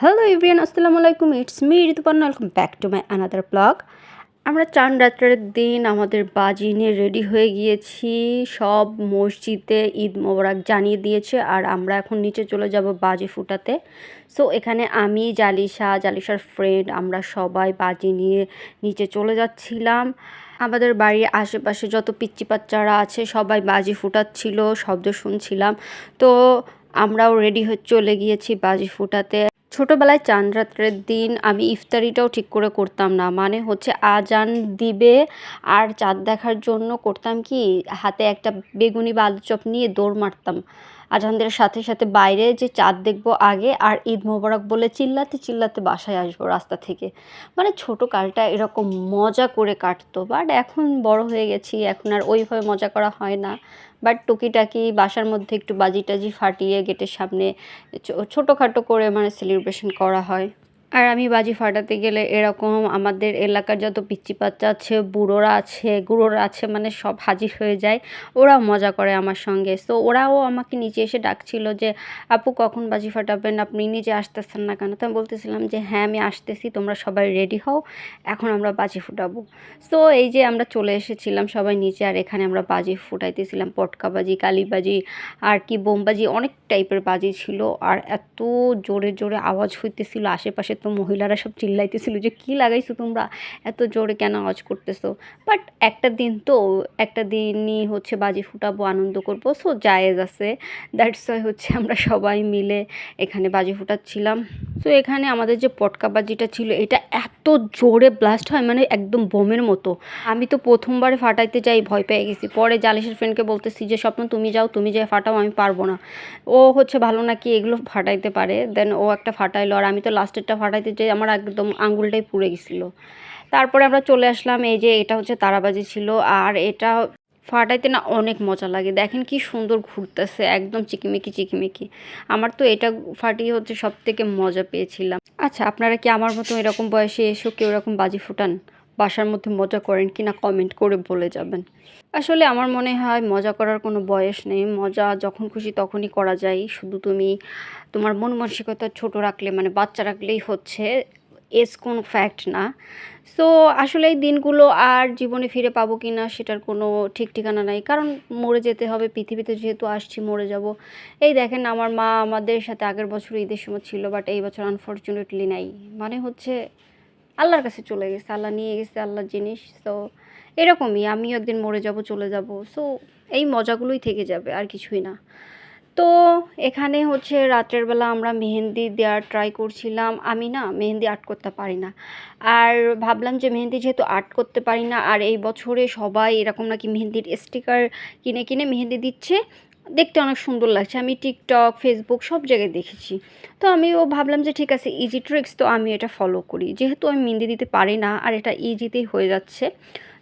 Hello everyone, আসসালামু আলাইকুম। It's me Rituparna. Welcome back to my another blog. আমরা চাঁদ রাতের দিন আমাদের বাজি নিয়ে রেডি হয়ে গিয়েছি। সব মসজিদে ঈদ মোবারক জানিয়ে দিয়েছে আর আমরা এখন নিচে চলে যাব বাজি ফুটাতে। সো এখানে আমি, জালিশার ফ্রেন্ড, আমরা সবাই বাজি নিয়ে নিচে চলে যাচ্ছিলাম। আমাদের বাড়ির আশেপাশে যত পিচ্চি বাচ্চারা আছে সবাই বাজি ফুটাচ্ছিল, শব্দ শুনছিলাম। তো আমরাও রেডি হয়ে চলে গিয়েছি বাজি ফুটাতে। ছোটোবেলায় চাঁদ রাতের দিন আমি ইফতারিটাও ঠিক করে করতাম না, মানে হচ্ছে আজান দিবে আর চাঁদ দেখার জন্য করতাম কি, হাতে একটা বেগুনি বা আলুর চপ নিয়ে দৌড় মারতাম আজানদের সাথে সাথে বাইরে, যে চাঁদ দেখবো আগে আর ঈদ মোবারক বলে চিল্লাতে চিল্লাতে বাসায় আসবো রাস্তা থেকে। মানে ছোটো কালটা এরকম মজা করে কাটতো। বাট এখন বড় হয়ে গেছি, এখন আর ওইভাবে মজা করা হয় না। বাট টুকিটাকি বাসার মধ্যে একটু বাজি টাজি ফাটিয়ে গেটের সামনে ছোটোখাটো করে মানে সেলিব্রেশন করা হয়। আর আমি বাজি ফাটাতে গেলে এরকম আমাদের এলাকার যত পিচ্চি বাচ্চা আছে, বুড়োরা আছে, গুঁড়োরা আছে, মানে সব হাজির হয়ে যায়। ওরাও মজা করে আমার সঙ্গে। সো ওরাও আমাকে নিচে এসে ডাকছিল যে আপু কখন বাজি ফাটাবেন, আপনি নিজে আসতেছেন না কেন? তো আমি বলতেছিলাম যে হ্যাঁ আমি আসতেছি, তোমরা সবাই রেডি হও, এখন আমরা বাজি ফুটাবো। সো এই যে আমরা চলে এসেছিলাম সবাই নিচে, আর এখানে আমরা বাজি ফুটাইতেছিলাম, পটকা বাজি, কালি বাজি আর কি বোমবাজি, অনেক টাইপের বাজি ছিল। আর এত জোরে জোরে আওয়াজ হইতেছিল, আশেপাশে তো মহিলারা সব চিল্লাইতেছিল যে কী লাগাইছো তোমরা, এত জোরে কেন আওয়াজ করতেছো? বাট একটা দিন তো, একটা দিনই হচ্ছে বাজি ফুটাবো, আনন্দ করবো, সো জায়েজ আছে। দ্যাটস ওয়াই হচ্ছে আমরা সবাই মিলে এখানে বাজি ফুটাচ্ছিলাম। সো এখানে আমাদের যে পটকা বাজিটা ছিল এটা এত জোরে ব্লাস্ট হয়, মানে একদম বোমের মতো। আমি তো প্রথমবারে ফাটাইতে যাই ভয় পেয়ে গেছি। পরে জালিশের ফ্রেন্ডকে বলতেছি যে স্বপ্ন তুমি যাও, তুমি যাই ফাটাও, আমি পারবো না। ও হচ্ছে ভালো নাকি এগুলো ফাটাইতে পারে, দেন ও একটা ফাটাইলো আর আমি তো লাস্টেরটা ফাটাইতে যাই, আমার একদম আঙুলটাই পুড়ে গেছিলো। তারপরে আমরা চলে আসলাম। এই যে এটা হচ্ছে তারাবাজি ছিল, আর এটা ফাটাইতে না অনেক মজা লাগে। দেখেন কি সুন্দর ঘুরতেছে, একদম চিকিমিকি চিকিমিকি। আমার তো এটা ফাটিয়ে হচ্ছে সব থেকে মজা পেয়েছিলাম। আচ্ছা, আপনারা কি আমার মতো এরকম বয়সে এসেও কেউ এরকম বাজি ফুটান, বাসার মধ্যে মজা করেন কি না কমেন্ট করে বলে যাবেন। আসলে আমার মনে হয় মজা করার কোনো বয়স নেই, মজা যখন খুশি তখনই করা যায়। শুধু তুমি তোমার মন মানসিকতা ছোট রাখলে, মানে বাচ্চা রাখলেই হচ্ছে, এজ কোনো ফ্যাক্ট না। সো আসলে এই দিনগুলো আর জীবনে ফিরে পাবো কি না সেটার কোনো ঠিক ঠিকানা নাই, কারণ মরে যেতে হবে, পৃথিবীতে যেহেতু আসছি মরে যাব। এই দেখেন আমার মা আমাদের সাথে আগের বছর ঈদের সময় ছিল, বাট এই বছর আনফর্চুনেটলি নাই। মানে হচ্ছে আল্লাহর কাছে চলে গেছে, আল্লাহ নিয়ে গেছে আল্লাহর জিনিস। সো এরকমই আমিও একদিন মরে যাব, চলে যাব। সো এই মজাগুলোই থেকে যাবে, আর কিছুই না। তো এখানে হচ্ছে রাত্রের বেলা আমরা মেহেন্দি দেওয়ার ট্রাই করছিলাম। আমি না মেহেন্দি আর্ট করতে পারি না, আর ভাবলাম যে মেহেন্দি যেহেতু আর্ট করতে পারি না, আর এই বছরে সবাই এরকম নাকি মেহেন্দির স্টিকার কিনে কিনে মেহেন্দি দিচ্ছে, দেখতে অনেক সুন্দর লাগছে। আমি টিকটক, ফেসবুক সব জায়গায় দেখেছি। তো আমিও ভাবলাম যে ঠিক আছে, ইজি ট্রিক্স, তো আমি এটা ফলো করি। যেহেতু আমি মেহেন্দি দিতে পারি না আর এটা ইজিতেই হয়ে যাচ্ছে,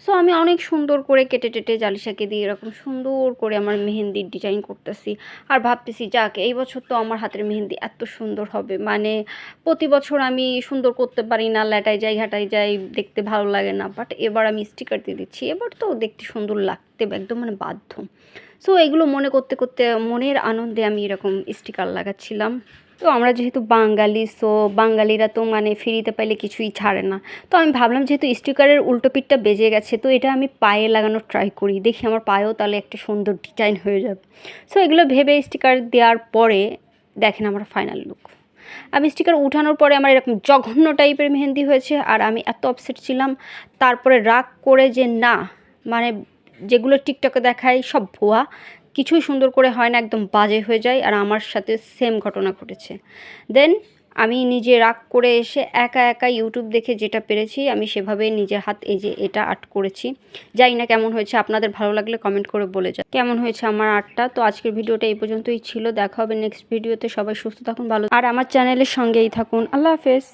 সো আমি অনেক সুন্দর করে কেটে টেটে জালিশাকে দিয়ে এরকম সুন্দর করে আমার মেহেন্দির ডিজাইন করতেছি। আর ভাবতেছি যাক এই বছর তো আমার হাতের মেহেন্দি এত সুন্দর হবে, মানে প্রতি বছর আমি সুন্দর করতে পারি না, ল্যাটায় যাই ঘাটায় যাই, দেখতে ভালো লাগে না। বাট এবার আমি স্টিকার দিয়ে দিচ্ছি, এবার তো দেখতে সুন্দর লাগতে একদম মানে বাধ্য। সো এগুলো মনে করতে করতে মনের আনন্দে আমি এরকম স্টিকার লাগাচ্ছিলাম। তো আমরা যেহেতু বাঙালি, সো বাঙালিরা তো মানে ফ্রিতে পাইলে কিছুই ছাড়ে না। তো আমি ভাবলাম যেহেতু স্টিকারের উল্টো পিঠটা বেজে গেছে, তো এটা আমি পায়ে লাগানোর ট্রাই করি, দেখি আমার পায়েও তাহলে একটা সুন্দর ডিজাইন হয়ে যাবে। সো এগুলো ভেবে স্টিকার দেওয়ার পরে দেখেন আমার ফাইনাল লুক। আমি স্টিকার উঠানোর পরে আমার এরকম জঘন্য টাইপের মেহেন্দি হয়েছে, আর আমি এত আপসেট ছিলাম। তারপরে রাগ করে যে না, মানে যেগুলো টিকটকে দেখায় সব ভুয়া, কিছুই সুন্দর করে হয় না, একদম বাজে হয়ে যায়। আর আমার সাথে সেম ঘটনা ঘটেছে। দেন আমি নিজে রাগ করে এসে একা একা ইউটিউব দেখে যেটা পেরেছি আমি সেভাবে নিজের হাত, এই যে এটা আর্ট করেছি। জানি না কেমন হয়েছে, আপনাদের ভালো লাগলে কমেন্ট করে বলে যান কেমন হয়েছে আমার আর্টটা। তো আজকের ভিডিওটা এই পর্যন্তই ছিল, দেখা হবে নেক্সট ভিডিওতে। সবাই সুস্থ থাকুন, ভালো, আর আমার চ্যানেলের সঙ্গেই থাকুন। আল্লাহ হাফেজ।